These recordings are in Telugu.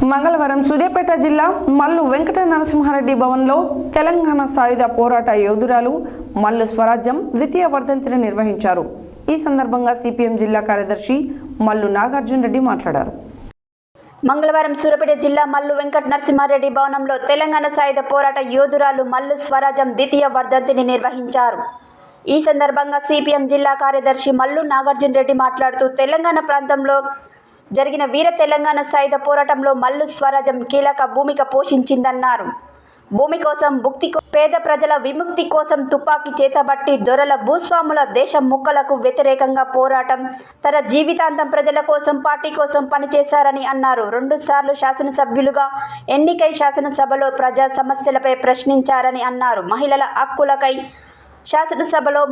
మంగళవారం సూర్యాపేట జిల్లా మల్లు వెంకట నరసింహారెడ్డి భవన్లో తెలంగాణ సాయుధ పోరాట యోధురాలు మల్లు స్వరాజ్యం ద్వితీయ వర్ధంతిని నిర్వహించారు. ఈ సందర్భంగా సిపిఎం జిల్లా కార్యదర్శి మల్లు నాగార్జున రెడ్డి మాట్లాడారు. మంగళవారం సూర్యాపేట జిల్లా మల్లు వెంకట నరసింహారెడ్డి భవనంలో తెలంగాణ సాయుధ పోరాట యోధురాలు మల్లు స్వరాజ్యం ద్వితీయ వర్ధంతిని నిర్వహించారు. ఈ సందర్భంగా సిపిఎం జిల్లా కార్యదర్శి మల్లు నాగార్జున రెడ్డి మాట్లాడుతూ తెలంగాణ ప్రాంతంలో జరిగిన వీర తెలంగాణ సాయుధ పోరాటంలో మల్లు స్వరాజ్యం కీలక భూమిక పోషించిందన్నారు. భూమి కోసం పేద ప్రజల విముక్తి కోసం తుపాకీ చేతబట్టి దొరల భూస్వాముల దేశం ముక్కలకు వ్యతిరేకంగా పోరాటం, తన జీవితాంతం ప్రజల కోసం పార్టీ కోసం పనిచేశారని అన్నారు. 2 సార్లు శాసనసభ్యులుగా ఎన్నికై శాసనసభలో ప్రజా సమస్యలపై ప్రశ్నించారని అన్నారు. మహిళల హక్కులకై శాసనసభలో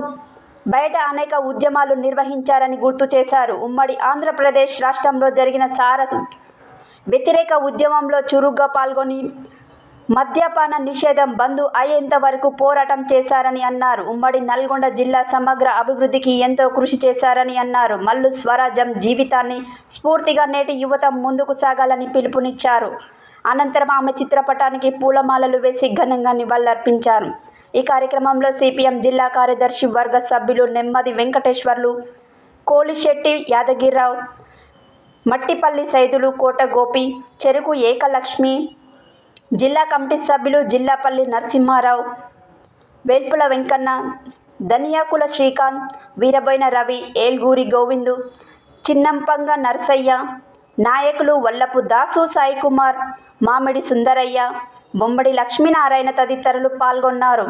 బయట అనేక ఉద్యమాలు నిర్వహించారని గుర్తు చేశారు. ఉమ్మడి ఆంధ్రప్రదేశ్ రాష్ట్రంలో జరిగిన సార వ్యతిరేక ఉద్యమంలో చురుగ్గా పాల్గొని మద్యపాన నిషేధం బంద్ అయ్యేంత వరకు పోరాటం చేశారని అన్నారు. ఉమ్మడి నల్గొండ జిల్లా సమగ్ర అభివృద్ధికి ఎంతో కృషి చేశారని అన్నారు. మల్లు స్వరాజ్యం జీవితాన్ని స్ఫూర్తిగా నేటి యువత ముందుకు సాగాలని పిలుపునిచ్చారు. అనంతరం ఆమె చిత్రపటానికి పూలమాలలు వేసి ఘనంగా నివాళులర్పించారు. ఈ కార్యక్రమంలో సిపిఎం జిల్లా కార్యదర్శి వర్గ సభ్యులు నెమ్మది వెంకటేశ్వర్లు, కోలిశెట్టి యాదగిరిరావు, మట్టిపల్లి సైదులు, కోట గోపి, చెరుకు ఏకలక్ష్మి, జిల్లా కమిటీ సభ్యులు జిల్లాపల్లి నరసింహారావు, వేల్పుల వెంకన్న, ధనియాకుల శ్రీకాంత్, వీరబోయిన రవి, ఏల్గూరి గోవిందు, చిన్నంపంగ నరసయ్య, నాయకులు వల్లపు దాసు సాయికుమార్, మామిడి సుందరయ్య, బొమ్మడి లక్ష్మీనారాయణ తదితరులు పాల్గొన్నారు.